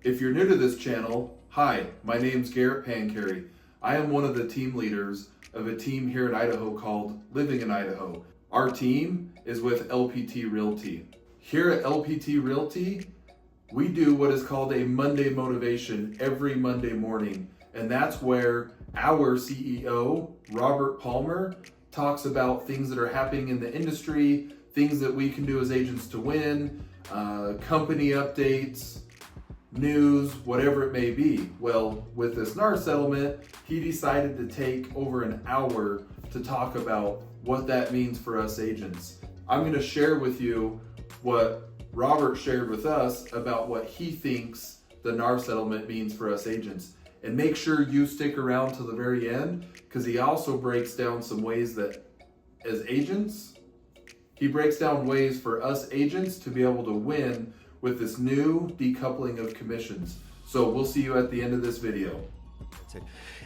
If you're new to this channel, hi, my name's Garrett Panary. I am one of the team leaders of a team here in Idaho called Living in Idaho. Our team is with LPT Realty. Here at LPT Realty, we do what is called a Monday motivation every Monday morning. And that's where our CEO, Robert Palmer, talks about things that are happening in the industry, things that we can do as agents to win, company updates, news, whatever it may be. Well, with this NAR settlement, he decided to take over an hour to talk about what that means for us agents. I'm going to share with you what Robert shared with us about what he thinks the NAR settlement means for us agents. And make sure you stick around to the very end, because he also breaks down some ways that as agents, he breaks down ways for us agents to be able to win with this new decoupling of commissions. So we'll see you at the end of this video.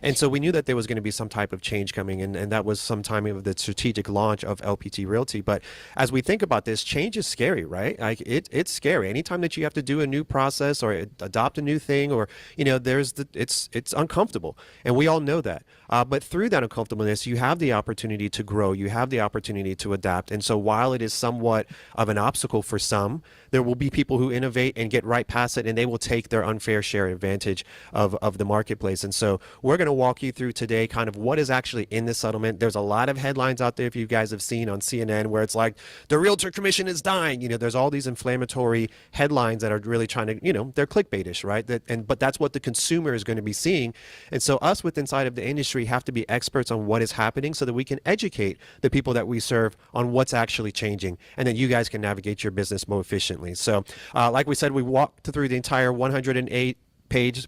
And so we knew that there was going to be some type of change coming, and that was some timing of the strategic launch of LPT Realty. But as we think about this, change is scary, right? Like it's scary. Anytime that you have to do a new process or adopt a new thing, or it's uncomfortable, and we all know that. But through that uncomfortableness, you have the opportunity to grow. You have the opportunity to adapt. And so while it is somewhat of an obstacle for some, there will be people who innovate and get right past it, and they will take their unfair share advantage of the marketplace. And so we're going to walk you through today kind of what is actually in this settlement. There's a lot of headlines out there, if you guys have seen on CNN, where it's like the realtor commission is dying. There's all these inflammatory headlines that are really trying to, they're clickbaitish, right? But that's what the consumer is going to be seeing. And so us with inside of the industry have to be experts on what is happening so that we can educate the people that we serve on what's actually changing, and then you guys can navigate your business more efficiently. So like we said, we walked through the entire 108-page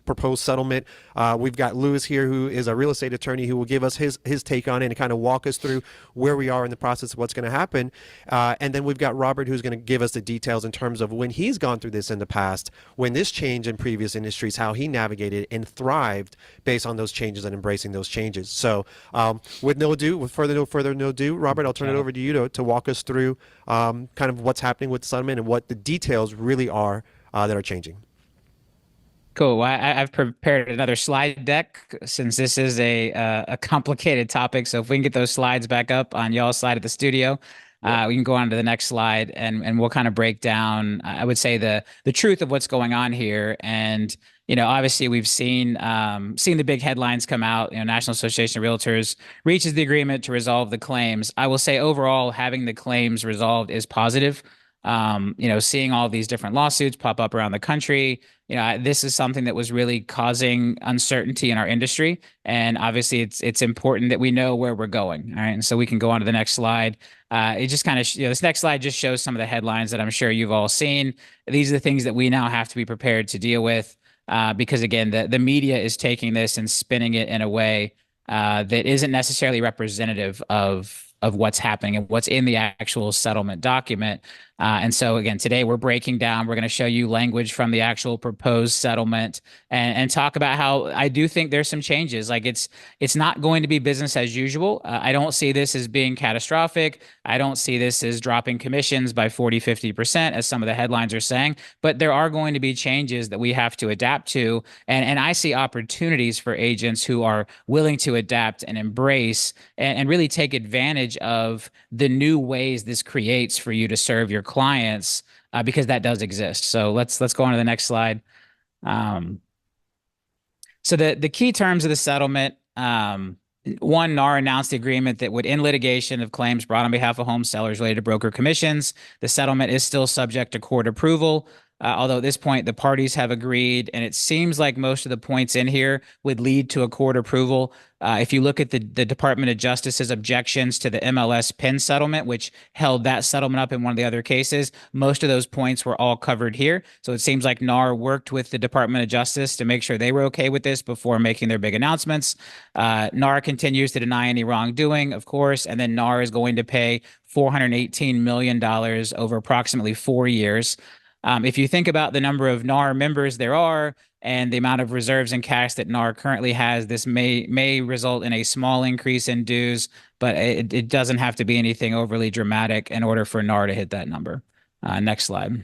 proposed settlement. We've got Lewis here, who is a real estate attorney, who will give us his take on it and kind of walk us through where we are in the process of what's going to happen. And then we've got Robert, who's going to give us the details in terms of when he's gone through this in the past, when this changed in previous industries, how he navigated and thrived based on those changes and embracing those changes. So with further ado, Robert, I'll turn it over to you to walk us through kind of what's happening with the settlement and what the details really are that are changing. Cool. Well, I've prepared another slide deck since this is a complicated topic. So if we can get those slides back up on y'all's side of the studio, we can go on to the next slide, and we'll kind of break down, I would say, the truth of what's going on here. And obviously we've seen the big headlines come out. National Association of Realtors reaches the agreement to resolve the claims. I will say overall, having the claims resolved is positive. Seeing all these different lawsuits pop up around the country, this is something that was really causing uncertainty in our industry. And obviously it's important that we know where we're going. All right. And so we can go on to the next slide. It just kind of, this next slide just shows some of the headlines that I'm sure you've all seen. These are the things that we now have to be prepared to deal with, because again, the media is taking this and spinning it in a way that isn't necessarily representative of what's happening and what's in the actual settlement document. And so again, today we're breaking down, we're going to show you language from the actual proposed settlement and talk about how I do think there's some changes. Like it's not going to be business as usual. I don't see this as being catastrophic. I don't see this as dropping commissions by 40, 50%, as some of the headlines are saying, but there are going to be changes that we have to adapt to. And I see opportunities for agents who are willing to adapt and embrace and really take advantage of the new ways this creates for you to serve your clients, because that does exist. So let's go on to the next slide. So the key terms of the settlement, one, NAR announced the agreement that would end litigation of claims brought on behalf of home sellers related to broker commissions. The settlement is still subject to court approval. Although at this point, the parties have agreed, and it seems like most of the points in here would lead to a court approval. If you look at the Department of Justice's objections to the MLS PIN settlement, which held that settlement up in one of the other cases, most of those points were all covered here. So it seems like NAR worked with the Department of Justice to make sure they were okay with this before making their big announcements. NAR continues to deny any wrongdoing, of course, and then NAR is going to pay $418 million over approximately 4 years. If you think about the number of NAR members there are and the amount of reserves and cash that NAR currently has, this may result in a small increase in dues, but it doesn't have to be anything overly dramatic in order for NAR to hit that number. Next slide.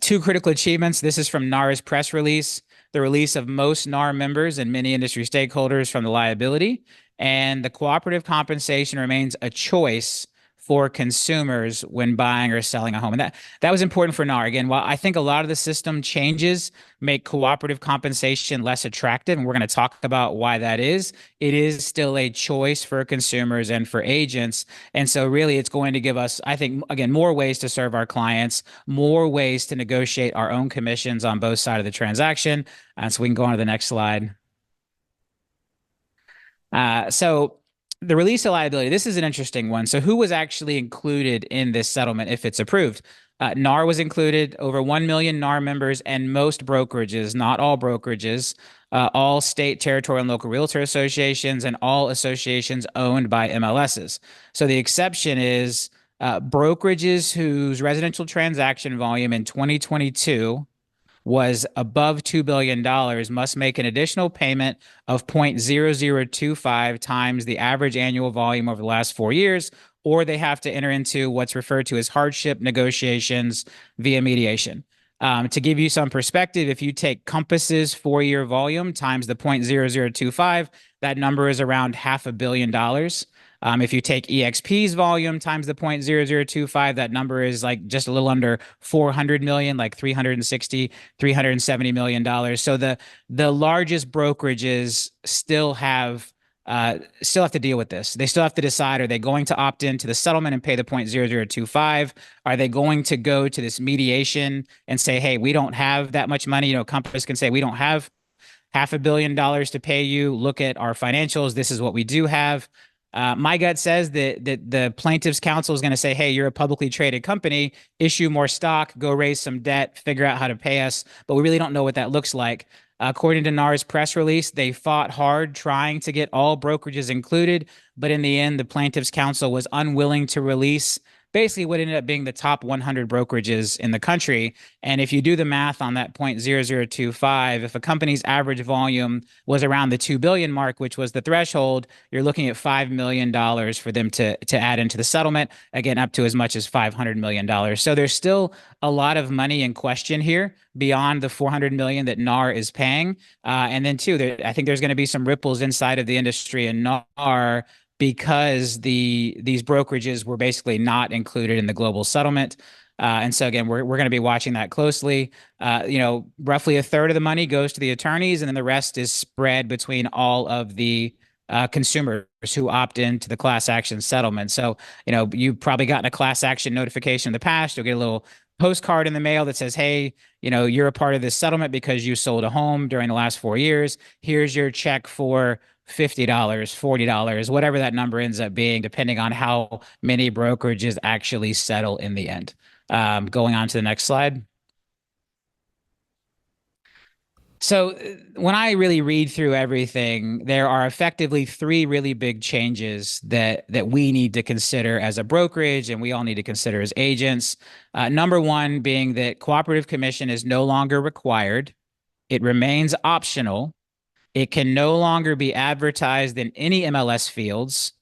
Two critical achievements. This is from NAR's press release, the release of most NAR members and many industry stakeholders from the liability, and the cooperative compensation remains a choice for consumers when buying or selling a home. And that was important for NAR. Again, while I think a lot of the system changes make cooperative compensation less attractive, and we're going to talk about why that is, it is still a choice for consumers and for agents. And so really it's going to give us, I think, again, more ways to serve our clients, more ways to negotiate our own commissions on both sides of the transaction. So we can go on to the next slide. So the release of liability, this is an interesting one. So who was actually included in this settlement if it's approved? NAR was included, over 1 million NAR members, and most brokerages, not all brokerages, all state, territorial, and local realtor associations, and all associations owned by MLSs. So the exception is brokerages whose residential transaction volume in 2022 was above $2 billion must make an additional payment of 0.0025 times the average annual volume over the last 4 years, or they have to enter into what's referred to as hardship negotiations via mediation. To give you some perspective, if you take Compass's 4-year volume times the 0.0025, that number is around $500 million. If you take EXP's volume times the 0.0025, that number is like just a little under 400 million, like 360, $370 million. So the largest brokerages still have to deal with this. They still have to decide, are they going to opt into the settlement and pay the 0.0025? Are they going to go to this mediation and say, hey, we don't have that much money? You know, Compass can say, we don't have $500 million to pay you. Look at our financials. This is what we do have. My gut says that the plaintiff's counsel is going to say, hey, you're a publicly traded company, issue more stock, go raise some debt, figure out how to pay us. But we really don't know what that looks like. According to NAR's press release, they fought hard trying to get all brokerages included. But in the end, the plaintiff's counsel was unwilling to release basically what ended up being the top 100 brokerages in the country. And if you do the math on that 0.0025, if a company's average volume was around the 2 billion mark, which was the threshold, you're looking at $5 million for them to add into the settlement, again, up to as much as $500 million. So there's still a lot of money in question here beyond the 400 million that NAR is paying. And then too, I think there's going to be some ripples inside of the industry and NAR because these brokerages were basically not included in the global settlement. And so again, we're going to be watching that closely. Roughly a third of the money goes to the attorneys, and then the rest is spread between all of the consumers who opt into the class action settlement. So, you've probably gotten a class action notification in the past. You'll get a little postcard in the mail that says, hey, you're a part of this settlement because you sold a home during the last 4 years. Here's your check for $50, $40, whatever that number ends up being, depending on how many brokerages actually settle in the end. Going on to the next slide. So when I really read through everything, there are effectively 3 really big changes that we need to consider as a brokerage and we all need to consider as agents. Number 1 being that cooperative commission is no longer required. It remains optional. It can no longer be advertised in any MLS fields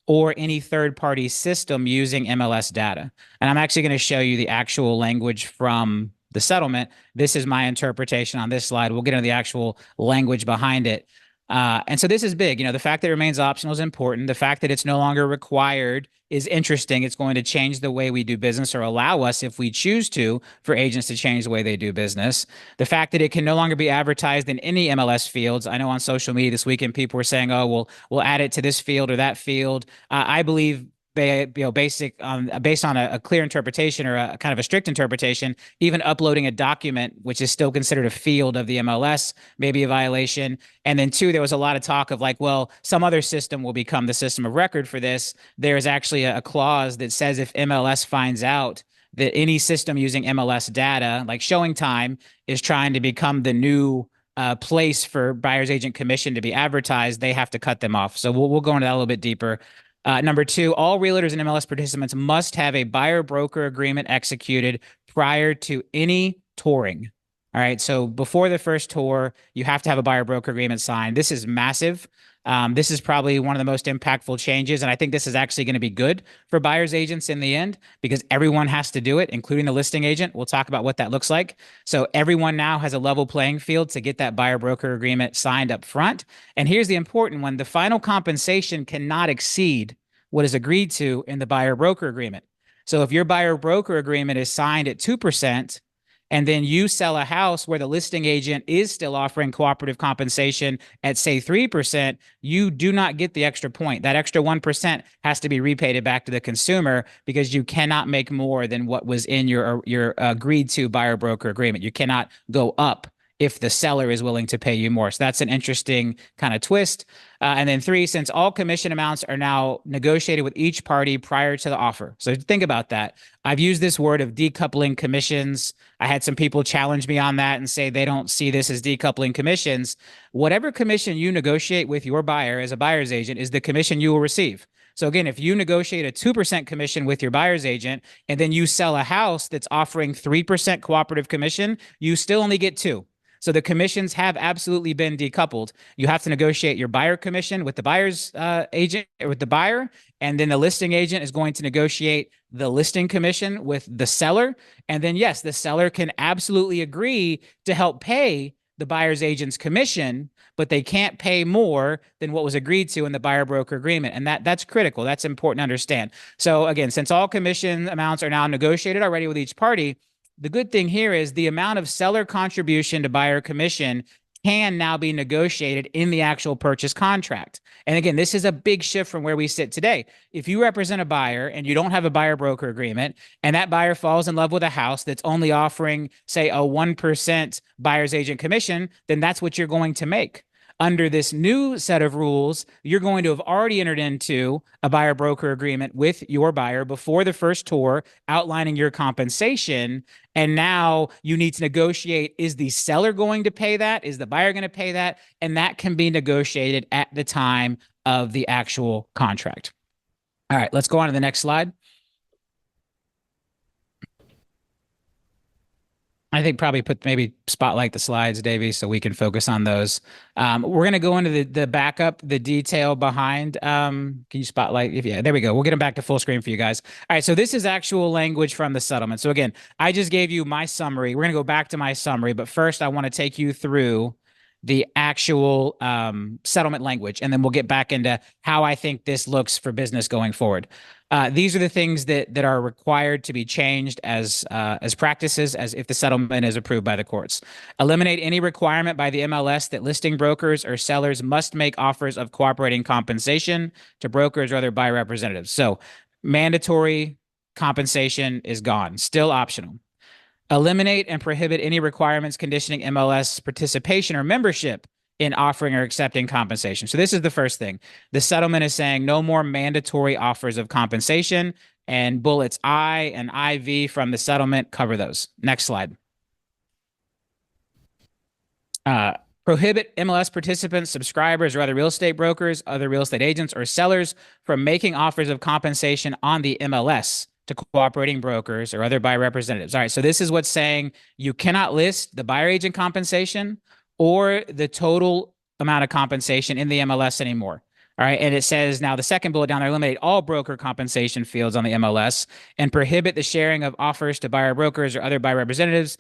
or any third-party system using MLS data. And I'm actually going to show you the actual language from the settlement. This is my interpretation on this slide. We'll get into the actual language behind it. And so this is big. The fact that it remains optional is important. The fact that it's no longer required is interesting. It's going to change the way we do business, or allow us, if we choose to, for agents to change the way they do business. The fact that it can no longer be advertised in any MLS fields. I know on social media this weekend, people were saying, oh, we'll add it to this field or that field. I believe based on a clear interpretation or a kind of a strict interpretation, even uploading a document, which is still considered a field of the MLS, may be a violation. And then 2, there was a lot of talk of like, well, some other system will become the system of record for this. There's actually a clause that says if MLS finds out that any system using MLS data, like Showing Time, is trying to become the new place for buyer's agent commission to be advertised, they have to cut them off. So we'll go into that a little bit deeper. Number 2, all realtors and MLS participants must have a buyer-broker agreement executed prior to any touring. All right. So before the first tour, you have to have a buyer broker agreement signed. This is massive. This is probably one of the most impactful changes. And I think this is actually going to be good for buyer's agents in the end because everyone has to do it, including the listing agent. We'll talk about what that looks like. So everyone now has a level playing field to get that buyer broker agreement signed up front. And here's the important one. The final compensation cannot exceed what is agreed to in the buyer broker agreement. So if your buyer broker agreement is signed at 2%, and then you sell a house where the listing agent is still offering cooperative compensation at, say, 3%, you do not get the extra point. That extra 1% has to be repaid back to the consumer because you cannot make more than what was in your agreed to buyer broker agreement. You cannot go up if the seller is willing to pay you more. So that's an interesting kind of twist. And then 3, since all commission amounts are now negotiated with each party prior to the offer. So think about that. I've used this word of decoupling commissions. I had some people challenge me on that and say they don't see this as decoupling commissions. Whatever commission you negotiate with your buyer as a buyer's agent is the commission you will receive. So again, if you negotiate a 2% commission with your buyer's agent and then you sell a house that's offering 3% cooperative commission, you still only get 2. So the commissions have absolutely been decoupled. You have to negotiate your buyer commission with the buyer's agent or with the buyer, and then the listing agent is going to negotiate the listing commission with the seller. And then, yes, the seller can absolutely agree to help pay the buyer's agent's commission, but they can't pay more than what was agreed to in the buyer broker agreement. And that's critical. That's important to understand. So again, since all commission amounts are now negotiated already with each party, the good thing here is the amount of seller contribution to buyer commission can now be negotiated in the actual purchase contract. And again, this is a big shift from where we sit today. If you represent a buyer and you don't have a buyer broker agreement, and that buyer falls in love with a house that's only offering, say, a 1% buyer's agent commission, then that's what you're going to make. Under this new set of rules, you're going to have already entered into a buyer broker agreement with your buyer before the first tour, outlining your compensation. And now you need to negotiate, is the seller going to pay that? Is the buyer going to pay that? And that can be negotiated at the time of the actual contract. All right, let's go on to the next slide. I think probably maybe spotlight the slides, Davey, so we can focus on those. We're going to go into the backup, the detail behind. Can you spotlight? Yeah, there we go. We'll get them back to full screen for you guys. All right, so this is actual language from the settlement. So again, I just gave you my summary. We're going to go back to my summary, but first I want to take you through the actual settlement language, and then we'll get back into how I think this looks for business going forward. These are the things that are required to be changed as practices, as if the settlement is approved by the courts. Eliminate any requirement by the MLS that listing brokers or sellers must make offers of cooperating compensation to brokers or other buyer representatives. So mandatory compensation is gone, still optional. Eliminate and prohibit any requirements conditioning MLS participation or membership in offering or accepting compensation. So this is the first thing. The settlement is saying no more mandatory offers of compensation, and bullets I and IV from the settlement cover those. Next slide. Prohibit MLS participants, subscribers, or other real estate brokers, other real estate agents, or sellers from making offers of compensation on the MLS to cooperating brokers or other buyer representatives. All right, so this is what's saying you cannot list the buyer agent compensation or the total amount of compensation in the MLS anymore. All right, and it says now the second bullet down there, eliminate all broker compensation fields on the MLS and prohibit the sharing of offers to buyer brokers or other buyer representatives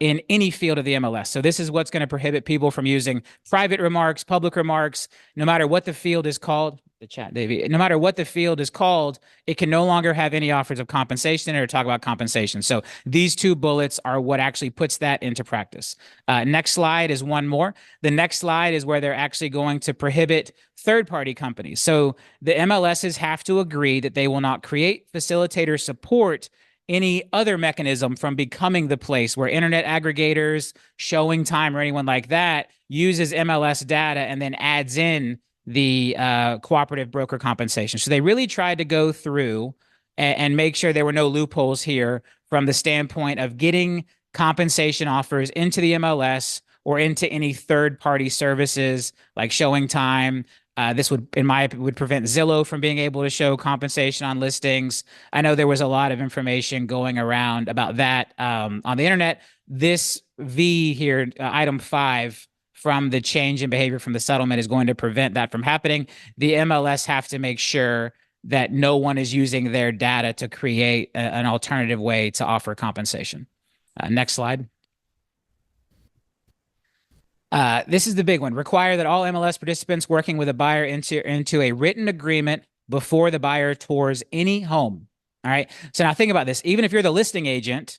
in any field of the MLS. So this is what's going to prohibit people from using private remarks, public remarks, no matter what the field is called. The chat, Davey. No matter what the field is called, it can no longer have any offers of compensation or talk about compensation. So these two bullets are what actually puts that into practice. Next slide is one more. The next slide is where they're actually going to prohibit third-party companies. So the MLSs have to agree that they will not create, facilitate, or support any other mechanism from becoming the place where internet aggregators, Showing Time, or anyone like that uses MLS data and then adds in the cooperative broker compensation. So they really tried to go through and make sure there were no loopholes here from the standpoint of getting compensation offers into the MLS or into any third-party services like Showing Time, This would, in my opinion, would prevent Zillow from being able to show compensation on listings. I know there was a lot of information going around about that on the internet. This V here, item 5 from the change in behavior from the settlement is going to prevent that from happening. The MLS have to make sure that no one is using their data to create an alternative way to offer compensation. Next slide. This is the big one. Require that all MLS participants working with a buyer into a written agreement before the buyer tours any home. All right. So now think about this. Even if you're the listing agent,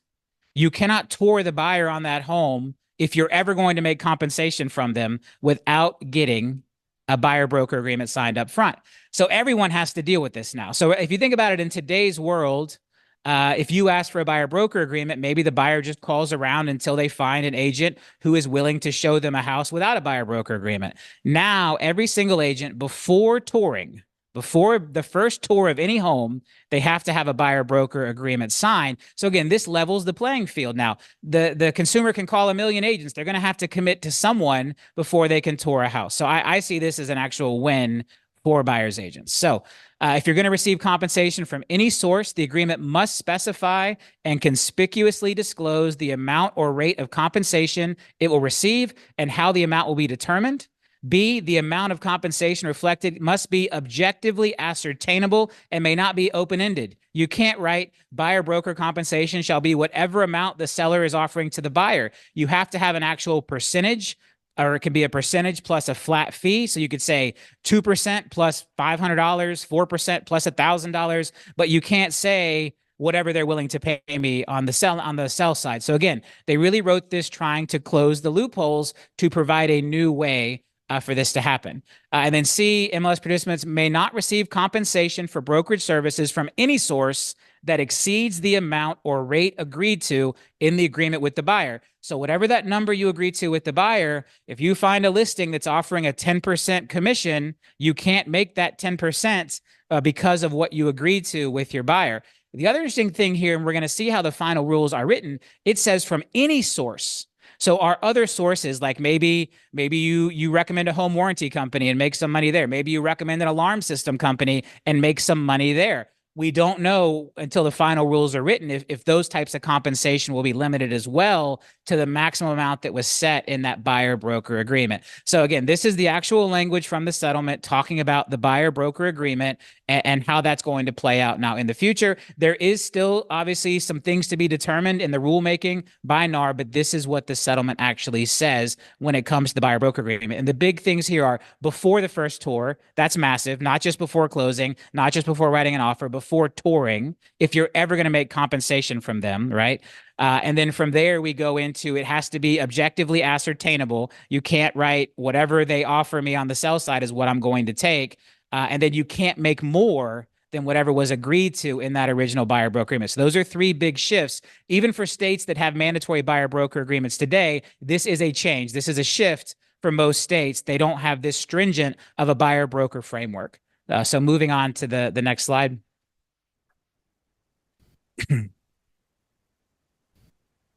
you cannot tour the buyer on that home if you're ever going to make compensation from them without getting a buyer broker agreement signed up front. So everyone has to deal with this now. So if you think about it in today's world, if you ask for a buyer broker agreement, maybe the buyer just calls around until they find an agent who is willing to show them a house without a buyer broker agreement. Now, every single agent before touring, before the first tour of any home, they have to have a buyer broker agreement signed. So again, this levels the playing field. Now, the consumer can call a million agents. They're going to have to commit to someone before they can tour a house. So I see this as an actual win for buyer's agents. So if you're going to receive compensation from any source, the agreement must specify and conspicuously disclose the amount or rate of compensation it will receive and how the amount will be determined. B, the amount of compensation reflected must be objectively ascertainable and may not be open-ended. You can't write buyer broker compensation shall be whatever amount the seller is offering to the buyer. You have to have an actual percentage, or it can be a percentage plus a flat fee. So you could say 2% plus $500, 4% plus $1,000, but you can't say whatever they're willing to pay me on the sell side. So again, they really wrote this trying to close the loopholes to provide a new way for this to happen. And then C, MLS participants may not receive compensation for brokerage services from any source that exceeds the amount or rate agreed to in the agreement with the buyer. So whatever that number you agree to with the buyer, if you find a listing that's offering a 10% commission, you can't make that 10% because of what you agreed to with your buyer. The other interesting thing here, and we're going to see how the final rules are written, it says from any source. So our other sources, like maybe you recommend a home warranty company and make some money there. Maybe you recommend an alarm system company and make some money there. We don't know until the final rules are written if those types of compensation will be limited as well to the maximum amount that was set in that buyer broker agreement. So again, this is the actual language from the settlement talking about the buyer broker agreement and how that's going to play out now in the future. There is still obviously some things to be determined in the rulemaking by NAR, but this is what the settlement actually says when it comes to the buyer broker agreement. And the big things here are before the first tour, that's massive, not just before closing, not just before writing an offer, before touring, if you're ever going to make compensation from them, right? And then from there, we go into it has to be objectively ascertainable. You can't write whatever they offer me on the sell side is what I'm going to take. And then you can't make more than whatever was agreed to in that original buyer broker agreement. So those are three big shifts. Even for states that have mandatory buyer broker agreements today, this is a change. This is a shift for most states. They don't have this stringent of a buyer broker framework. So moving on to the next slide.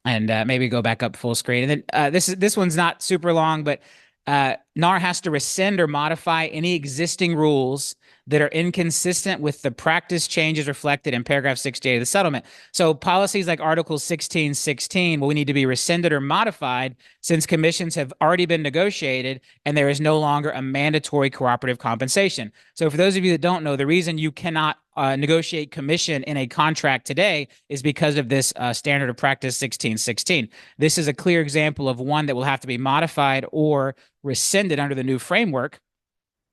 And maybe go back up full screen. And then this one's not super long, but NAR has to rescind or modify any existing rules that are inconsistent with the practice changes reflected in paragraph 68 of the settlement. So policies like Article 1616 will need to be rescinded or modified since commissions have already been negotiated and there is no longer a mandatory cooperative compensation. So for those of you that don't know, the reason you cannot negotiate commission in a contract today is because of this standard of practice 1616. This is a clear example of one that will have to be modified or rescinded under the new framework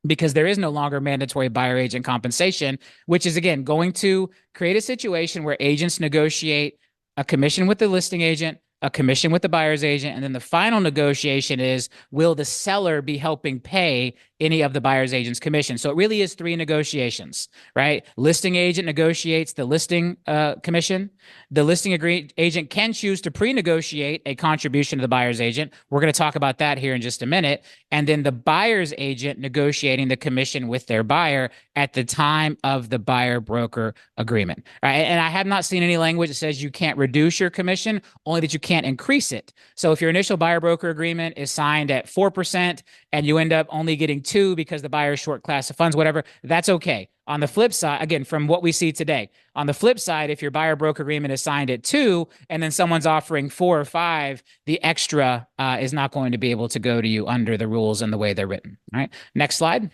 because there is no longer mandatory buyer agent compensation, which is, again, going to create a situation where agents negotiate a commission with the listing agent, a commission with the buyer's agent, and then the final negotiation is, will the seller be helping pay any of the buyer's agent's commission? So it really is three negotiations, right? Listing agent negotiates the listing commission. The listing agent can choose to pre-negotiate a contribution to the buyer's agent. We're going to talk about that here in just a minute. And then the buyer's agent negotiating the commission with their buyer at the time of the buyer broker agreement. All right? And I have not seen any language that says you can't reduce your commission, only that you can't increase it. So if your initial buyer broker agreement is signed at 4% and you end up only getting 2 because the buyer is short class of funds, whatever, that's okay. On the flip side, again, from what we see today, on the flip side, if your buyer broker agreement is signed at 2 and then someone's offering 4 or 5, the extra is not going to be able to go to you under the rules and the way they're written. All right. Next slide.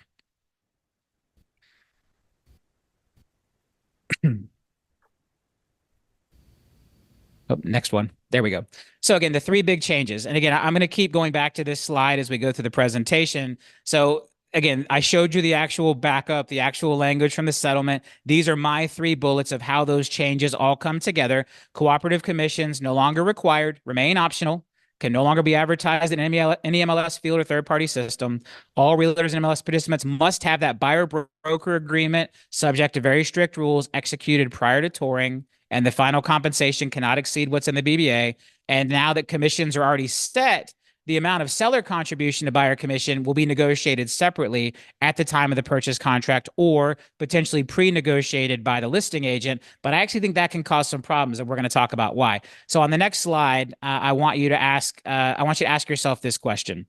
Oh, next one. There we go. So again, the 3 big changes. And again, I'm going to keep going back to this slide as we go through the presentation. So again, I showed you the actual backup, the actual language from the settlement. These are my 3 bullets of how those changes all come together. Cooperative commissions no longer required, remain optional, can no longer be advertised in any MLS field or third-party system. All realtors and MLS participants must have that buyer-broker agreement subject to very strict rules executed prior to touring, and the final compensation cannot exceed what's in the BBA. And now that commissions are already set, the amount of seller contribution to buyer commission will be negotiated separately at the time of the purchase contract or potentially pre-negotiated by the listing agent. But I actually think that can cause some problems, and we're going to talk about why. So on the next slide, I want you to ask yourself this question.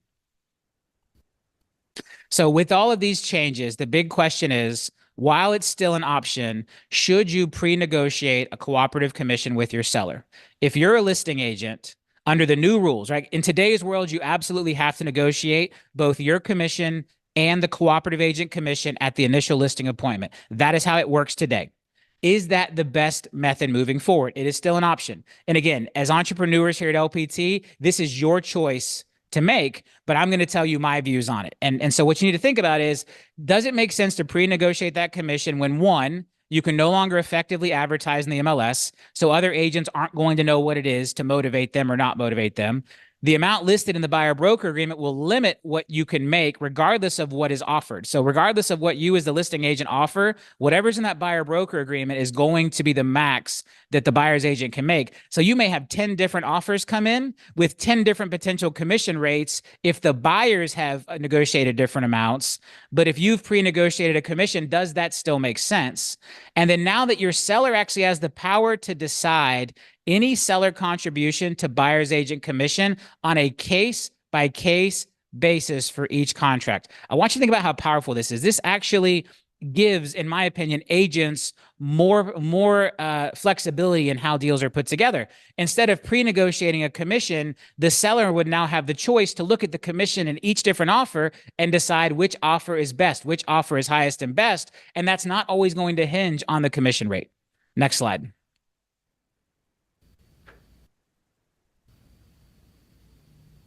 So with all of these changes, the big question is, while it's still an option, should you pre-negotiate a cooperative commission with your seller? If you're a listing agent, under the new rules, right? In today's world, you absolutely have to negotiate both your commission and the cooperative agent commission at the initial listing appointment. That is how it works today. Is that the best method moving forward? It is still an option. And again, as entrepreneurs here at LPT, this is your choice to make, but I'm going to tell you my views on it. And so what you need to think about is, does it make sense to pre-negotiate that commission when, one, you can no longer effectively advertise in the MLS, so other agents aren't going to know what it is to motivate them or not motivate them? The amount listed in the buyer broker agreement will limit what you can make regardless of what is offered. So regardless of what you as the listing agent offer, whatever's in that buyer broker agreement is going to be the max that the buyer's agent can make. So you may have 10 different offers come in with 10 different potential commission rates if the buyers have negotiated different amounts. But if you've pre-negotiated a commission, does that still make sense? And then now that your seller actually has the power to decide any seller contribution to buyer's agent commission on a case-by-case basis for each contract. I want you to think about how powerful this is. This actually gives, in my opinion, agents more flexibility in how deals are put together. Instead of pre-negotiating a commission, the seller would now have the choice to look at the commission in each different offer and decide which offer is best, which offer is highest and best, and that's not always going to hinge on the commission rate. Next slide.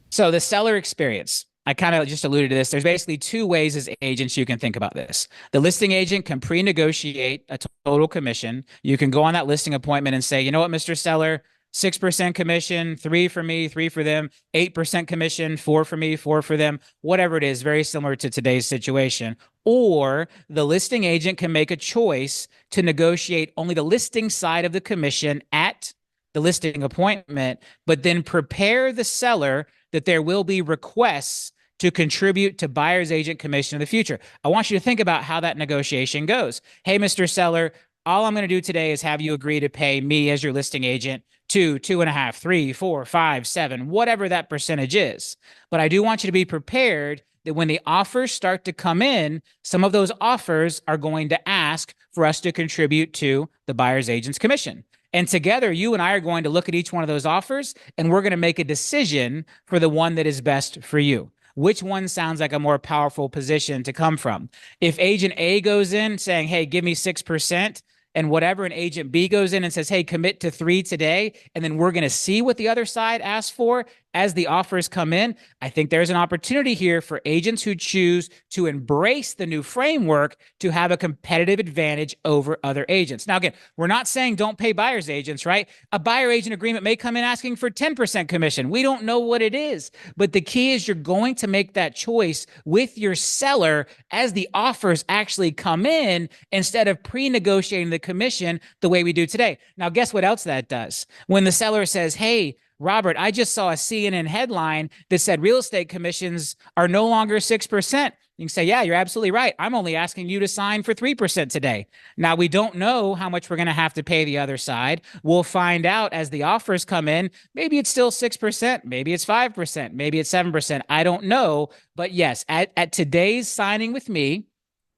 So the seller experience, I kind of just alluded to this. There's basically 2 ways as agents you can think about this. The listing agent can pre-negotiate a total commission. You can go on that listing appointment and say, you know what, Mr. Seller, 6% commission, 3 for me, 3 for them, 8% commission, 4 for me, 4 for them, whatever it is, very similar to today's situation. Or the listing agent can make a choice to negotiate only the listing side of the commission at the listing appointment, but then prepare the seller that there will be requests to contribute to buyer's agent commission in the future. I want you to think about how that negotiation goes. Hey, Mr. Seller, all I'm going to do today is have you agree to pay me as your listing agent 2, 2.5, 3, 4, 5, 7, whatever that percentage is. But I do want you to be prepared that when the offers start to come in, some of those offers are going to ask for us to contribute to the buyer's agent's commission. And together, you and I are going to look at each one of those offers, and we're going to make a decision for the one that is best for you. Which one sounds like a more powerful position to come from? If agent A goes in saying, hey, give me 6%, and whatever, and agent B goes in and says, hey, commit to 3 today, and then we're going to see what the other side asks for as the offers come in, I think there's an opportunity here for agents who choose to embrace the new framework to have a competitive advantage over other agents. Now, again, we're not saying don't pay buyer's agents, right? A buyer agent agreement may come in asking for 10% commission. We don't know what it is, but the key is you're going to make that choice with your seller as the offers actually come in instead of pre-negotiating the commission the way we do today. Now, guess what else that does? When the seller says, hey, Robert, I just saw a CNN headline that said real estate commissions are no longer 6%. You can say, yeah, you're absolutely right. I'm only asking you to sign for 3% today. Now, we don't know how much we're going to have to pay the other side. We'll find out as the offers come in. Maybe it's still 6%. Maybe it's 5%. Maybe it's 7%. I don't know. But yes, at today's signing with me,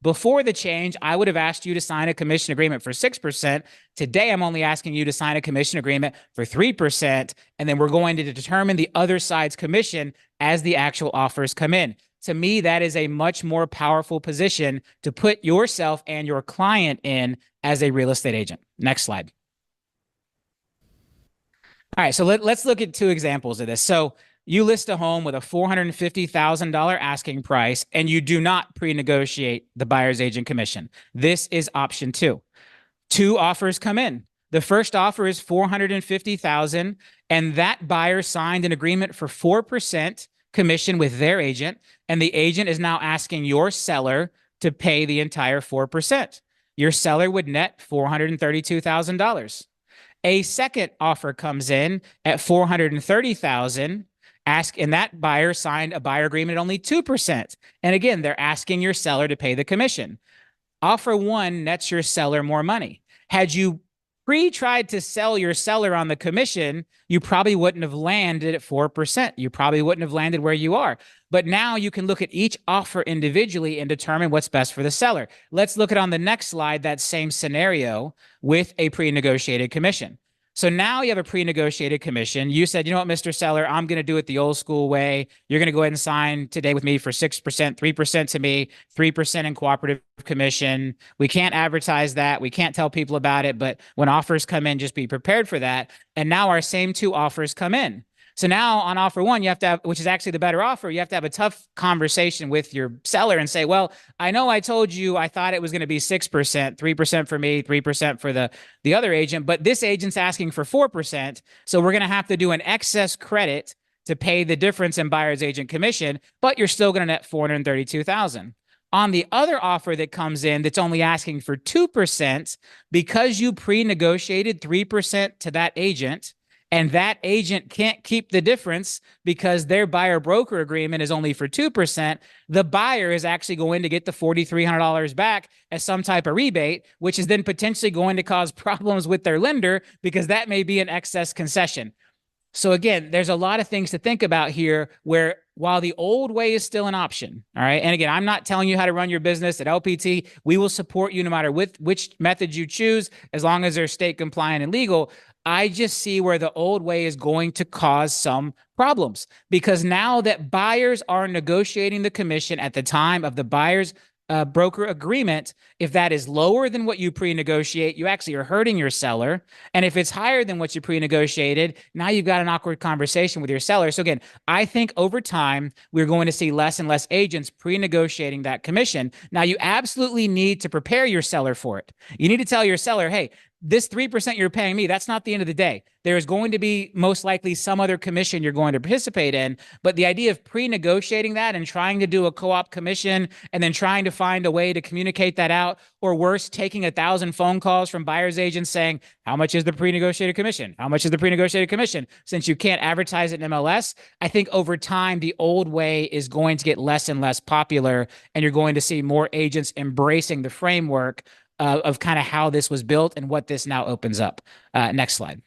before the change, I would have asked you to sign a commission agreement for 6%. Today, I'm only asking you to sign a commission agreement for 3%. And then we're going to determine the other side's commission as the actual offers come in. To me, that is a much more powerful position to put yourself and your client in as a real estate agent. Next slide. All right, so let's look at two examples of this. So you list a home with a $450,000 asking price, and you do not pre-negotiate the buyer's agent commission. This is option two. Two offers come in. The first offer is $450,000, and that buyer signed an agreement for 4% commission with their agent, and the agent is now asking your seller to pay the entire 4%. Your seller would net $432,000. A second offer comes in at $430,000. And that buyer signed a buyer agreement at only 2%. And again, they're asking your seller to pay the commission. Offer one nets your seller more money. Had you tried to sell your seller on the commission, you probably wouldn't have landed at 4%. You probably wouldn't have landed where you are. But now you can look at each offer individually and determine what's best for the seller. Let's look at on the next slide that same scenario with a pre-negotiated commission. So now you have a pre-negotiated commission. You said, you know what, Mr. Seller, I'm going to do it the old school way. You're going to go ahead and sign today with me for 6%, 3% to me, 3% in cooperative commission. We can't advertise that. We can't tell people about it. But when offers come in, just be prepared for that. And now our same two offers come in. So now on offer one, you have to have, which is actually the better offer, you have to have a tough conversation with your seller and say, well, I know I told you I thought it was going to be 6%, 3% for me, 3% for the other agent, but this agent's asking for 4%. So we're going to have to do an excess credit to pay the difference in buyer's agent commission, but you're still going to net $432,000. On the other offer that comes in that's only asking for 2%, because you pre-negotiated 3% to that agent, and that agent can't keep the difference because their buyer broker agreement is only for 2%, the buyer is actually going to get the $4,300 back as some type of rebate, which is then potentially going to cause problems with their lender because that may be an excess concession. So again, there's a lot of things to think about here where while the old way is still an option, all right, and again, I'm not telling you how to run your business at LPT. We will support you no matter which method you choose, as long as they're state compliant and legal. I just see where the old way is going to cause some problems because now that buyers are negotiating the commission at the time of the buyer's broker agreement, if that is lower than what you pre-negotiate, you actually are hurting your seller. And if it's higher than what you pre-negotiated, now you've got an awkward conversation with your seller. So again, I think over time, we're going to see less and less agents pre-negotiating that commission. Now, you absolutely need to prepare your seller for it. You need to tell your seller, hey, this 3% you're paying me, that's not the end of the day. There is going to be most likely some other commission you're going to participate in. But the idea of pre-negotiating that and trying to do a co-op commission and then trying to find a way to communicate that out, or worse, taking 1,000 phone calls from buyer's agents saying, how much is the pre-negotiated commission? How much is the pre-negotiated commission? Since you can't advertise it in MLS, I think over time, the old way is going to get less and less popular, and you're going to see more agents embracing the framework of kind of how this was built and what this now opens up. Next slide.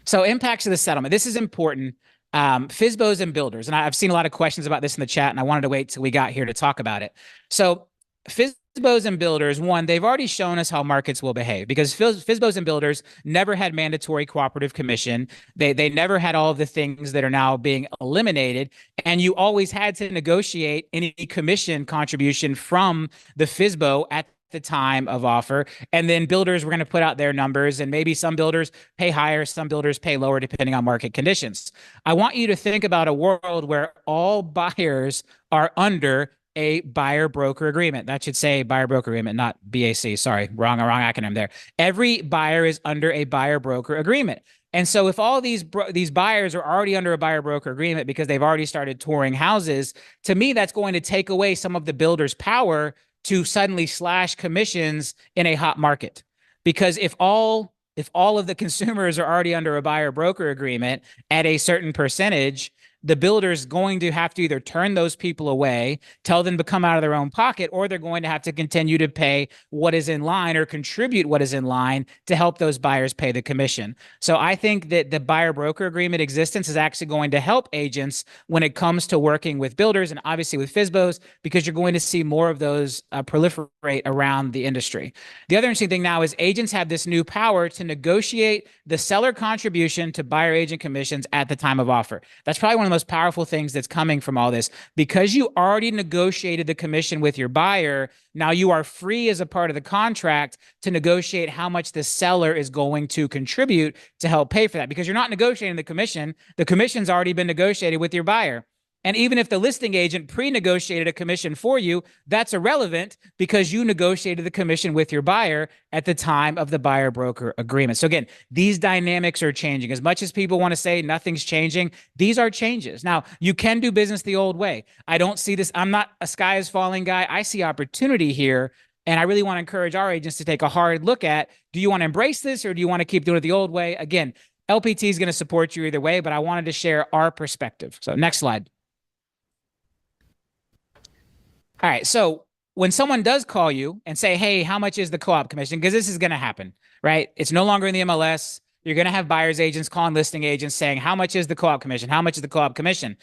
So impacts of the settlement. This is important. FSBOs and builders. And I've seen a lot of questions about this in the chat, and I wanted to wait till we got here to talk about it. So FSBOs and builders, one, they've already shown us how markets will behave because FSBOs and builders never had mandatory cooperative commission. They never had all of the things that are now being eliminated. And you always had to negotiate any commission contribution from the FSBO at the time of offer. And then builders were going to put out their numbers, and maybe some builders pay higher, some builders pay lower, depending on market conditions. I want you to think about a world where all buyers are under a buyer broker agreement. That should say buyer broker agreement, not BAC. Sorry, wrong acronym there. Every buyer is under a buyer broker agreement. And so if all these buyers are already under a buyer broker agreement because they've already started touring houses, to me, that's going to take away some of the builder's power to suddenly slash commissions in a hot market. Because if all if all of the consumers are already under a buyer broker agreement at a certain percentage, the builder's going to have to either turn those people away, tell them to come out of their own pocket, or they're going to have to continue to pay what is in line or contribute what is in line to help those buyers pay the commission. So I think that the buyer broker agreement existence is actually going to help agents when it comes to working with builders and obviously with FSBOs, because you're going to see more of those proliferate around the industry. The other interesting thing now is agents have this new power to negotiate the seller contribution to buyer agent commissions at the time of offer. That's probably one of the most powerful things that's coming from all this. Because you already negotiated the commission with your buyer, now you are free as a part of the contract to negotiate how much the seller is going to contribute to help pay for that. Because you're not negotiating the commission's already been negotiated with your buyer. And even if the listing agent pre-negotiated a commission for you, that's irrelevant because you negotiated the commission with your buyer at the time of the buyer broker agreement. So again, these dynamics are changing. As much as people want to say nothing's changing, these are changes. Now, you can do business the old way. I don't see this. I'm not a sky is falling guy. I see opportunity here. And I really want to encourage our agents to take a hard look at, do you want to embrace this or do you want to keep doing it the old way? Again, LPT is going to support you either way, but I wanted to share our perspective. So next slide. All right. So when someone does call you and say, hey, how much is the co-op commission? Because this is going to happen, right? It's no longer in the MLS. You're going to have buyer's agents calling listing agents saying, how much is the co-op commission? How much is the co-op commission?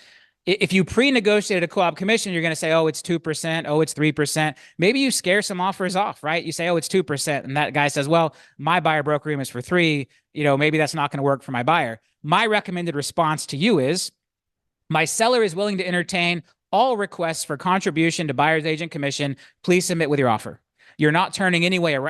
If you pre-negotiated a co-op commission, you're going to say, oh, it's 2%. Oh, it's 3%. Maybe you scare some offers off, right? You say, oh, it's 2%. And that guy says, well, my buyer broker agreement is for 3. Maybe that's not going to work for my buyer. My recommended response to you is, my seller is willing to entertain all requests for contribution to buyer's agent commission. Please submit with your offer. You're not turning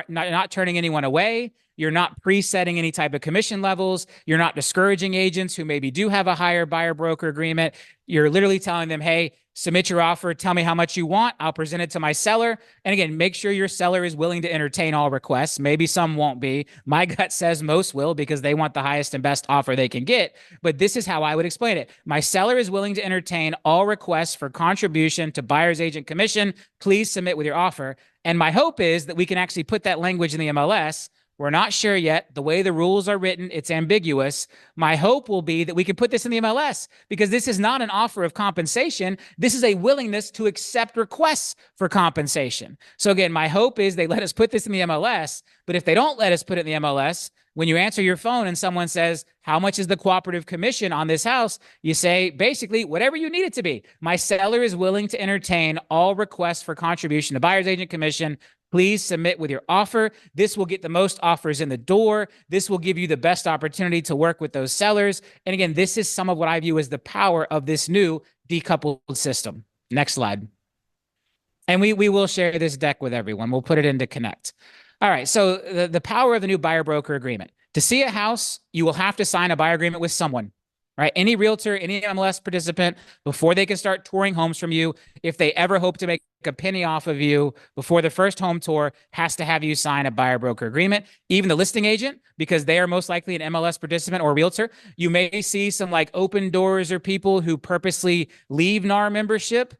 not turning anyone away. You're not presetting any type of commission levels. You're not discouraging agents who maybe do have a higher buyer broker agreement. You're literally telling them, hey, submit your offer. Tell me how much you want. I'll present it to my seller. And again, make sure your seller is willing to entertain all requests. Maybe some won't be. My gut says most will because they want the highest and best offer they can get. But this is how I would explain it. My seller is willing to entertain all requests for contribution to buyer's agent commission. Please submit with your offer. And my hope is that we can actually put that language in the MLS. We're not sure yet. The way the rules are written, it's ambiguous. My hope will be that we can put this in the MLS because this is not an offer of compensation. This is a willingness to accept requests for compensation. So again, my hope is they let us put this in the MLS, but if they don't let us put it in the MLS, when you answer your phone and someone says, how much is the cooperative commission on this house? You say, basically, whatever you need it to be. My seller is willing to entertain all requests for contribution to buyer's agent commission. Please submit with your offer. This will get the most offers in the door. This will give you the best opportunity to work with those sellers. And again, this is some of what I view as the power of this new decoupled system. Next slide. And we will share this deck with everyone. We'll put it into Connect. All right, so the power of the new buyer broker agreement. To see a house, you will have to sign a buyer agreement with someone. Right? Any realtor, any MLS participant, before they can start touring homes from you, if they ever hope to make a penny off of you before the first home tour, has to have you sign a buyer broker agreement. Even the listing agent, because they are most likely an MLS participant or realtor. You may see some like open doors or people who purposely leave NAR membership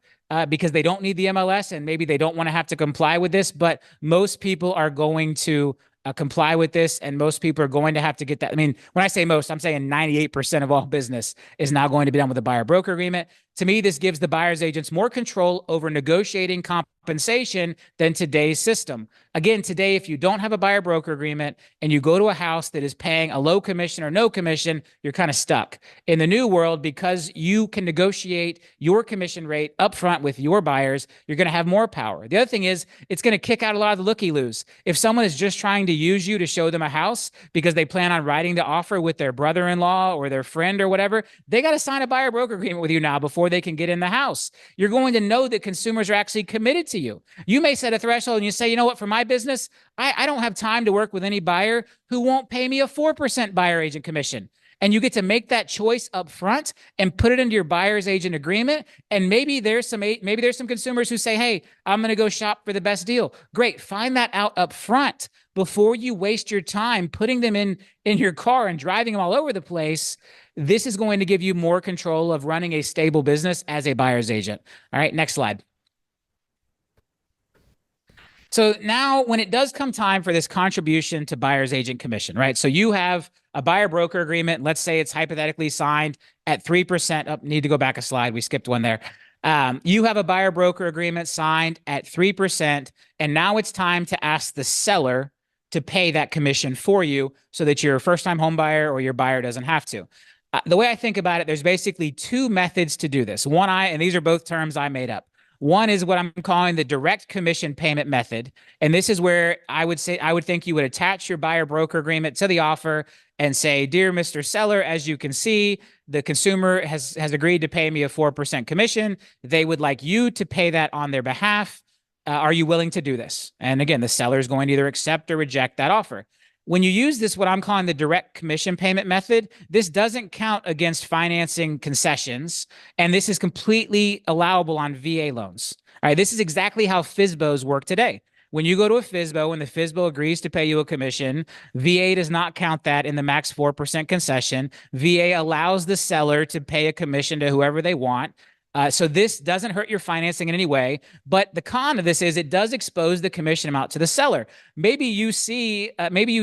because they don't need the MLS and maybe they don't want to have to comply with this, but most people are going to comply with this, and most people are going to have to get that. I mean, when I say most, I'm saying 98% of all business is now going to be done with a buyer broker agreement. To me, this gives the buyer's agents more control over negotiating compensation than today's system. Again, today, if you don't have a buyer broker agreement and you go to a house that is paying a low commission or no commission, you're kind of stuck. In the new world, because you can negotiate your commission rate upfront with your buyers, you're going to have more power. The other thing is, it's going to kick out a lot of the looky-loos. If someone is just trying to use you to show them a house because they plan on writing the offer with their brother-in-law or their friend or whatever, they got to sign a buyer broker agreement with you now before they can get in the house. You're going to know that consumers are actually committed to you. You may set a threshold and you say, you know what, for my business, I don't have time to work with any buyer who won't pay me a 4% buyer agent commission. And you get to make that choice up front and put it into your buyer's agent agreement. And maybe there's some consumers who say, hey, I'm going to go shop for the best deal. Great. Find that out up front before you waste your time putting them in your car and driving them all over the place. This is going to give you more control of running a stable business as a buyer's agent. All right, next slide. So now when it does come time for this contribution to buyer's agent commission, right? So you have a buyer broker agreement. Let's say it's hypothetically signed at 3%. Oh, need to go back a slide. We skipped one there. You have a buyer broker agreement signed at 3%. And now it's time to ask the seller to pay that commission for you so that your first time home buyer or your buyer doesn't have to. The way I think about it, there's basically two methods to do this. And these are both terms I made up. One is what I'm calling the direct commission payment method. And this is where I would think you would attach your buyer broker agreement to the offer and say, "Dear Mr. Seller, as you can see, the consumer has agreed to pay me a 4% commission. They would like you to pay that on their behalf. Are you willing to do this?" And again, the seller is going to either accept or reject that offer. When you use this, what I'm calling the direct commission payment method, this doesn't count against financing concessions, and this is completely allowable on VA loans. All right, this is exactly how FSBOs work today. When you go to a FSBO and the FSBO agrees to pay you a commission, VA does not count that in the max 4% concession. VA allows the seller to pay a commission to whoever they want. So this doesn't hurt your financing in any way. But the con of this is it does expose the commission amount to the seller. Maybe you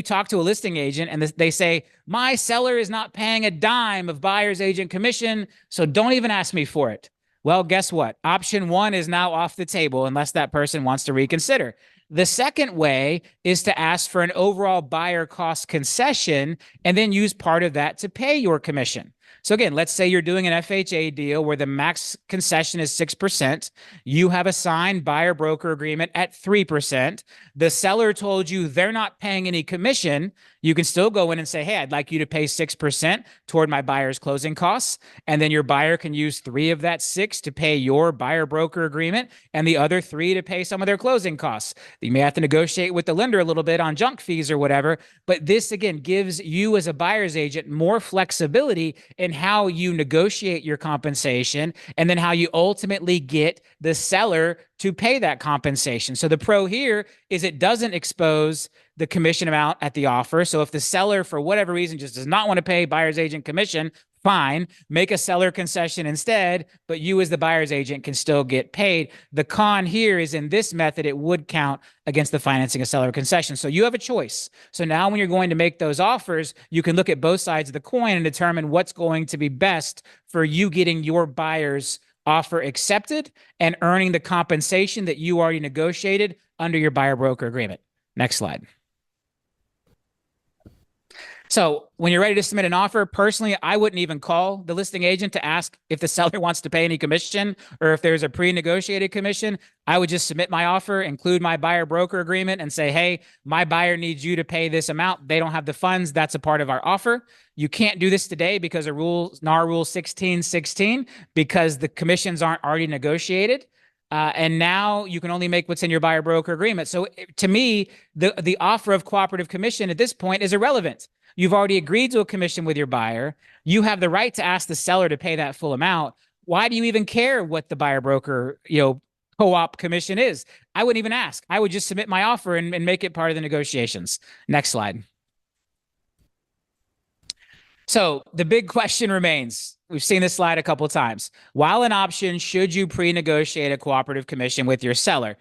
talk to a listing agent and they say, "My seller is not paying a dime of buyer's agent commission, so don't even ask me for it." Well, guess what? Option one is now off the table unless that person wants to reconsider. The second way is to ask for an overall buyer cost concession and then use part of that to pay your commission. So again, let's say you're doing an FHA deal where the max concession is 6%. You have a signed buyer broker agreement at 3%. The seller told you they're not paying any commission. You can still go in and say, "Hey, I'd like you to pay 6% toward my buyer's closing costs." And then your buyer can use 3 of that 6 to pay your buyer broker agreement and the other 3 to pay some of their closing costs. You may have to negotiate with the lender a little bit on junk fees or whatever. But this, again, gives you as a buyer's agent more flexibility in how you negotiate your compensation and then how you ultimately get the seller to pay that compensation. So the pro here is it doesn't expose the commission amount at the offer. So if the seller, for whatever reason, just does not want to pay buyer's agent commission, fine, make a seller concession instead, but you as the buyer's agent can still get paid. The con here is in this method, it would count against the financing a seller concession. So you have a choice. So now when you're going to make those offers, you can look at both sides of the coin and determine what's going to be best for you getting your buyer's offer accepted and earning the compensation that you already negotiated under your buyer broker agreement. Next slide. So when you're ready to submit an offer, personally, I wouldn't even call the listing agent to ask if the seller wants to pay any commission or if there's a pre-negotiated commission. I would just submit my offer, include my buyer broker agreement, and say, "Hey, my buyer needs you to pay this amount. They don't have the funds. That's a part of our offer." You can't do this today because of NAR Rule 1616, because the commissions aren't already negotiated. And now you can only make what's in your buyer broker agreement. So to me, the offer of cooperative commission at this point is irrelevant. You've already agreed to a commission with your buyer. You have the right to ask the seller to pay that full amount. Why do you even care what the buyer broker, co-op commission is? I wouldn't even ask. I would just submit my offer and make it part of the negotiations. Next slide. So the big question remains. We've seen this slide a couple of times. While an option, should you pre-negotiate a cooperative commission with your seller?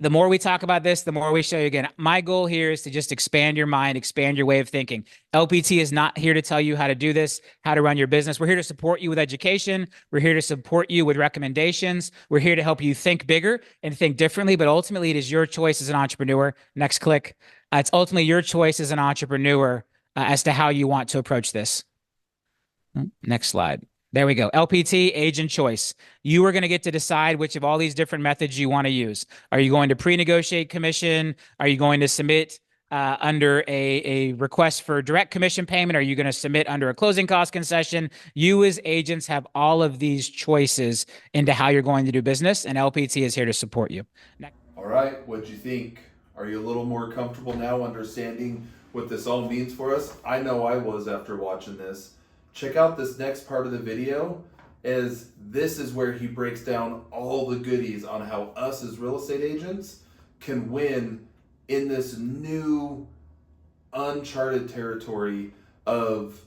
The more we talk about this, the more we show you again. My goal here is to just expand your mind, expand your way of thinking. LPT is not here to tell you how to do this, how to run your business. We're here to support you with education. We're here to support you with recommendations. We're here to help you think bigger and think differently, but ultimately it is your choice as an entrepreneur. Next click. It's ultimately your choice as an entrepreneur as to how you want to approach this. Next slide. There we go. LPT Agent Choice. You are going to get to decide which of all these different methods you want to use. Are you going to pre-negotiate commission? Are you going to submit under a request for direct commission payment? Are you going to submit under a closing cost concession? You as agents have all of these choices into how you're going to do business, and LPT is here to support you. All right, what'd you think? Are you a little more comfortable now understanding what this all means for us? I know I was after watching this. Check out this next part of the video, as this is where he breaks down all the goodies on how us as real estate agents can win in this new uncharted territory of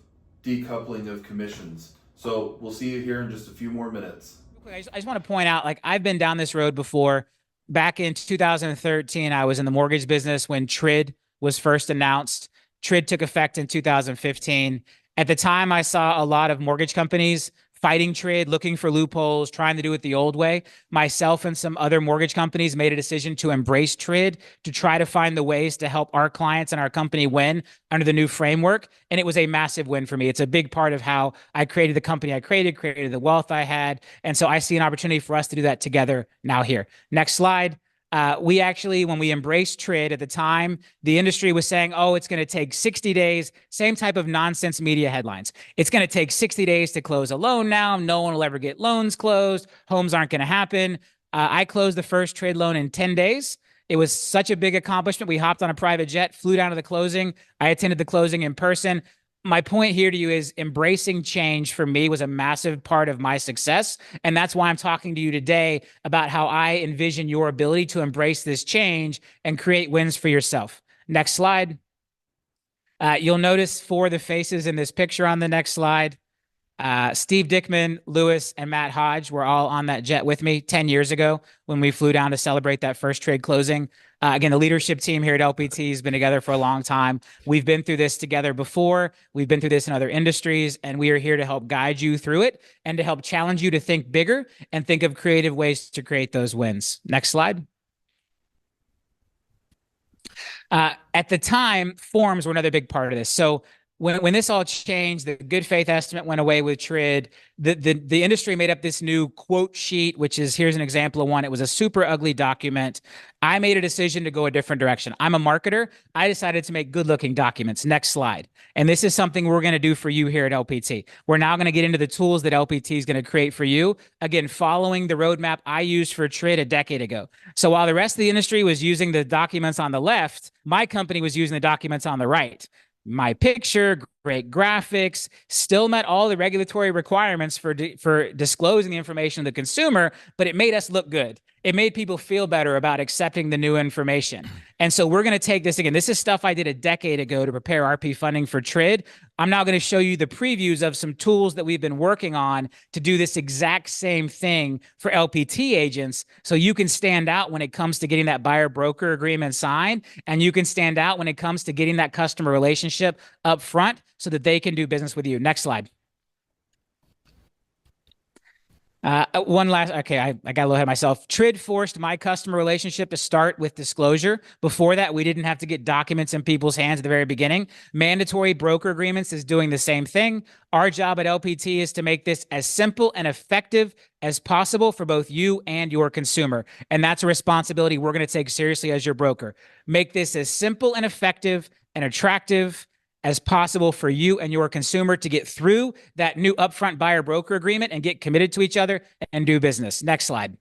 decoupling of commissions. So we'll see you here in just a few more minutes. I just want to point out, I've been down this road before. back in 2013, I was in the mortgage business when TRID was first announced. TRID took effect in 2015. At the time, I saw a lot of mortgage companies fighting TRID, looking for loopholes, trying to do it the old way. Myself and some other mortgage companies made a decision to embrace TRID to try to find the ways to help our clients and our company win under the new framework. And it was a massive win for me. It's a big part of how I created the company I created the wealth I had. And so I see an opportunity for us to do that together now here. Next slide. We actually, when we embraced TRID at the time, the industry was saying, oh, it's going to take 60 days, same type of nonsense media headlines. It's going to take 60 days to close a loan now. No one will ever get loans closed. Homes aren't going to happen. I closed the first TRID loan in 10 days. It was such a big accomplishment. We hopped on a private jet, flew down to the closing. I attended the closing in person. My point here to you is embracing change for me was a massive part of my success. And that's why I'm talking to you today about how I envision your ability to embrace this change and create wins for yourself. Next slide. You'll notice 4 of the faces in this picture on the next slide. Steve Dickman, Lewis, and Matt Hodge were all on that jet with me 10 years ago when we flew down to celebrate that first trade closing. Again, the leadership team here at LPT has been together for a long time. We've been through this together before. We've been through this in other industries, and we are here to help guide you through it and to help challenge you to think bigger and think of creative ways to create those wins. Next slide. At the time, forms were another big part of this. So when this all changed, the good faith estimate went away with TRID. The industry made up this new quote sheet, which is, here's an example of one. It was a super ugly document. I made a decision to go a different direction. I'm a marketer. I decided to make good looking documents. Next slide. And this is something we're going to do for you here at LPT. We're now going to get into the tools that LPT is going to create for you. Again, following the roadmap I used for TRID a decade ago. So while the rest of the industry was using the documents on the left, my company was using the documents on the right. My picture, great graphics, still met all the regulatory requirements for disclosing the information to the consumer, but it made us look good. It made people feel better about accepting the new information. And so we're going to take this again. This is stuff I did a decade ago to prepare RP funding for TRID. I'm now going to show you the previews of some tools that we've been working on to do this exact same thing for LPT agents, so you can stand out when it comes to getting that buyer broker agreement signed, and you can stand out when it comes to getting that customer relationship up front so that they can do business with you. Next slide. One last, okay, I got a little ahead of myself. TRID forced my customer relationship to start with disclosure. Before that, we didn't have to get documents in people's hands at the very beginning. Mandatory broker agreements is doing the same thing. Our job at LPT is to make this as simple and effective as possible for both you and your consumer. And that's a responsibility we're going to take seriously as your broker. Make this as simple and effective and attractive as possible for you and your consumer to get through that new upfront buyer broker agreement and get committed to each other and do business. Next slide.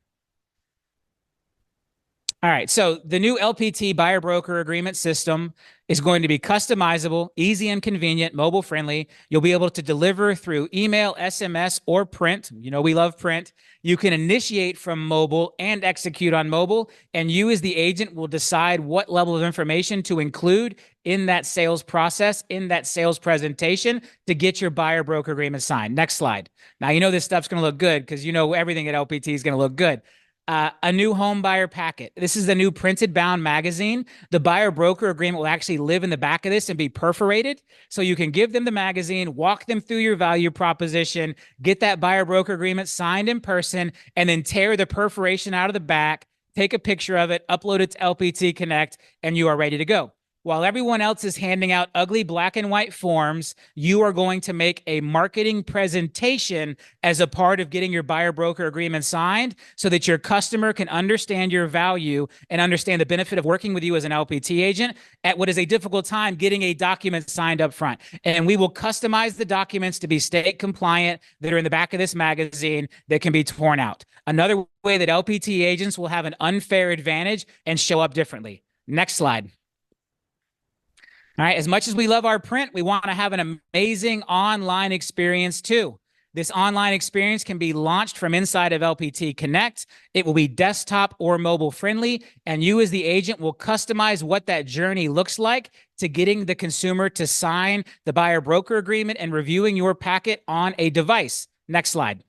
All right, so the new LPT buyer broker agreement system is going to be customizable, easy and convenient, mobile friendly. You'll be able to deliver through email, SMS, or print. You know we love print. You can initiate from mobile and execute on mobile, and you as the agent will decide what level of information to include in that sales process, in that sales presentation to get your buyer broker agreement signed. Next slide. Now, you know this stuff's going to look good because you know everything at LPT is going to look good. A new home buyer packet. This is the new printed bound magazine. The buyer broker agreement will actually live in the back of this and be perforated. So you can give them the magazine, walk them through your value proposition, get that buyer broker agreement signed in person, and then tear the perforation out of the back, take a picture of it, upload it to LPT Connect, and you are ready to go. While everyone else is handing out ugly black and white forms, you are going to make a marketing presentation as a part of getting your buyer broker agreement signed so that your customer can understand your value and understand the benefit of working with you as an LPT agent at what is a difficult time getting a document signed up front. And we will customize the documents to be state compliant that are in the back of this magazine that can be torn out. Another way that LPT agents will have an unfair advantage and show up differently. Next slide. All right, as much as we love our print, we want to have an amazing online experience too. This online experience can be launched from inside of LPT Connect. It will be desktop or mobile friendly, and you as the agent will customize what that journey looks like to getting the consumer to sign the buyer broker agreement and reviewing your packet on a device. Next slide.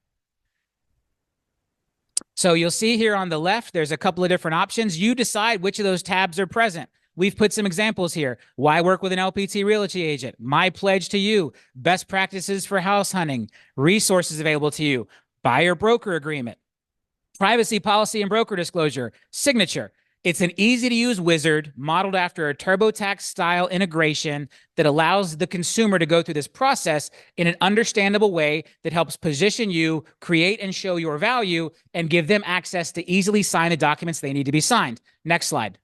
So you'll see here on the left, there's a couple of different options. You decide which of those tabs are present. We've put some examples here. Why work with an LPT Realty agent? My pledge to you. Best practices for house hunting. Resources available to you. Buyer broker agreement. Privacy policy and broker disclosure. Signature. It's an easy to use wizard modeled after a TurboTax style integration that allows the consumer to go through this process in an understandable way that helps position you, create and show your value, and give them access to easily sign the documents they need to be signed. Next slide.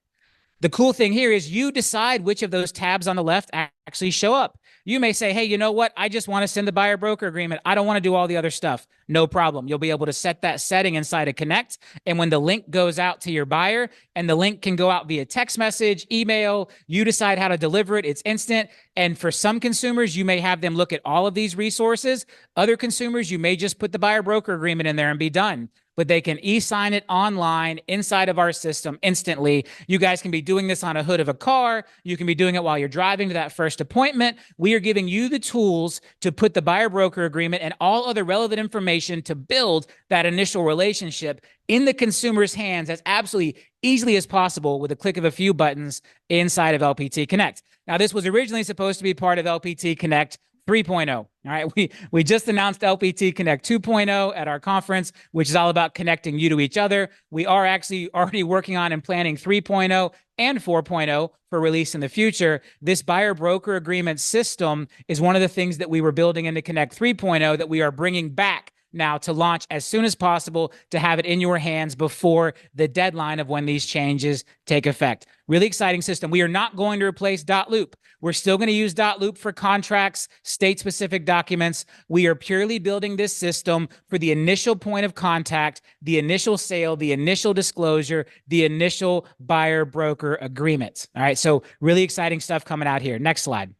The cool thing here is you decide which of those tabs on the left actually show up. You may say, hey, you know what? I just want to send the buyer broker agreement. I don't want to do all the other stuff. No problem. You'll be able to set that setting inside of Connect. And when the link goes out to your buyer, and the link can go out via text message, email, you decide how to deliver it. It's instant. And for some consumers, you may have them look at all of these resources. Other consumers, you may just put the buyer broker agreement in there and be done. But they can e-sign it online inside of our system instantly. You guys can be doing this on a hood of a car. You can be doing it while you're driving to that first appointment. We are giving you the tools to put the buyer broker agreement and all other relevant information to build that initial relationship in the consumer's hands as absolutely easily as possible with a click of a few buttons inside of LPT Connect. Now, this was originally supposed to be part of LPT Connect 3.0. All right. We just announced LPT Connect 2.0 at our conference, which is all about connecting you to each other. We are actually already working on and planning 3.0 and 4.0 for release in the future. This buyer broker agreement system is one of the things that we were building into Connect 3.0 that we are bringing back now to launch as soon as possible to have it in your hands before the deadline of when these changes take effect. Really exciting system. We are not going to replace .loop. We're still going to use .loop for contracts, state-specific documents. We are purely building this system for the initial point of contact, the initial sale, the initial disclosure, the initial buyer-broker agreement. All right, so really exciting stuff coming out here. Next slide.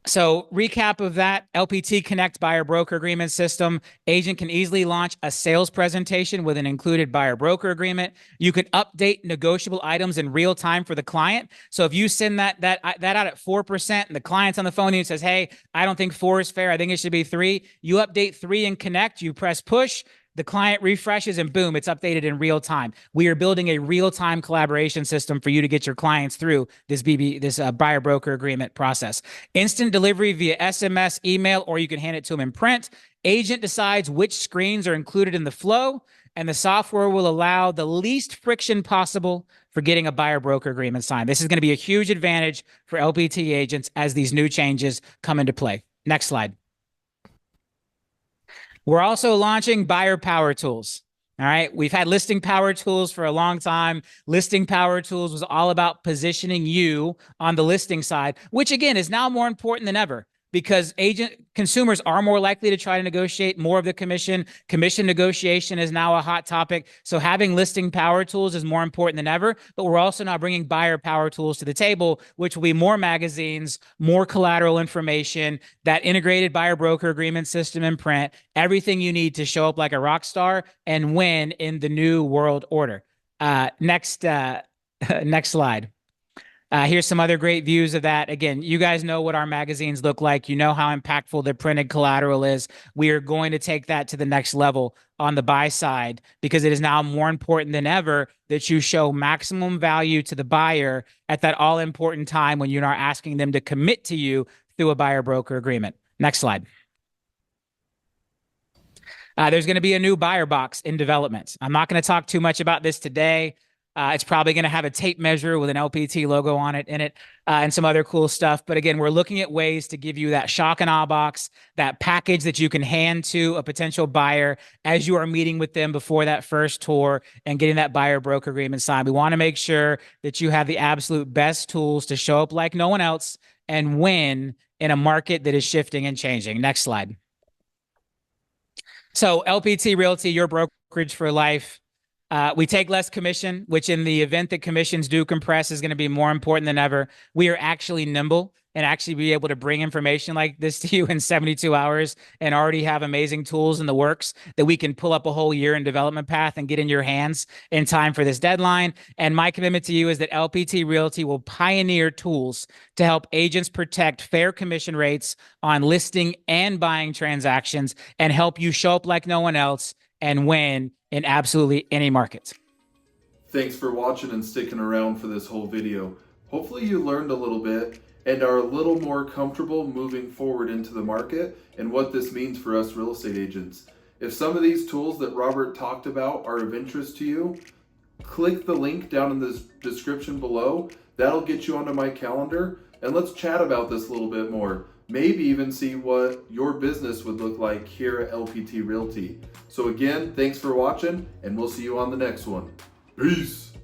So recap of that, LPT Connect buyer broker agreement system. Agent can easily launch a sales presentation with an included buyer broker agreement. You can update negotiable items in real time for the client. So if you send that out at 4% and the client's on the phone and says, hey, I don't think 4 is fair, I think it should be 3, you update 3 in Connect, you press push, the client refreshes and boom, it's updated in real time. We are building a real-time collaboration system for you to get your clients through this buyer broker agreement process. Instant delivery via SMS, email, or you can hand it to them in print. Agent decides which screens are included in the flow, and the software will allow the least friction possible for getting a buyer broker agreement signed. This is going to be a huge advantage for LPT agents as these new changes come into play. Next slide. We're also launching buyer power tools. All right. We've had listing power tools for a long time. Listing power tools was all about positioning you on the listing side, which again is now more important than ever because consumers are more likely to try to negotiate more of the commission. Commission negotiation is now a hot topic. So having listing power tools is more important than ever, but we're also now bringing buyer power tools to the table, which will be more magazines, more collateral information, that integrated buyer broker agreement system in print, everything you need to show up like a rock star and win in the new world order. Next slide. Here's some other great views of that. Again, you guys know what our magazines look like. You know how impactful the printed collateral is. We are going to take that to the next level on the buy side because it is now more important than ever that you show maximum value to the buyer at that all-important time when you're not asking them to commit to you through a buyer broker agreement. Next slide. There's going to be a new buyer box in development. I'm not going to talk too much about this today. It's probably going to have a tape measure with an LPT logo on it and some other cool stuff. But again, we're looking at ways to give you that shock and awe box, that package that you can hand to a potential buyer as you are meeting with them before that first tour and getting that buyer broker agreement signed. We want to make sure that you have the absolute best tools to show up like no one else and win in a market that is shifting and changing. Next slide. So LPT Realty, your brokerage for life. We take less commission, which in the event that commissions do compress is going to be more important than ever. We are actually nimble and actually be able to bring information like this to you in 72 hours and already have amazing tools in the works that we can pull up a whole year in development path and get in your hands in time for this deadline. And my commitment to you is that LPT Realty will pioneer tools to help agents protect fair commission rates on listing and buying transactions and help you show up like no one else and win in absolutely any market. Thanks for watching and sticking around for this whole video. Hopefully you learned a little bit and are a little more comfortable moving forward into the market and what this means for us real estate agents. If some of these tools that Robert talked about are of interest to you, click the link down in the description below. That'll get you onto my calendar, and let's chat about this a little bit more. Maybe even see what your business would look like here at LPT Realty. So again, thanks for watching, and we'll see you on the next one. Peace.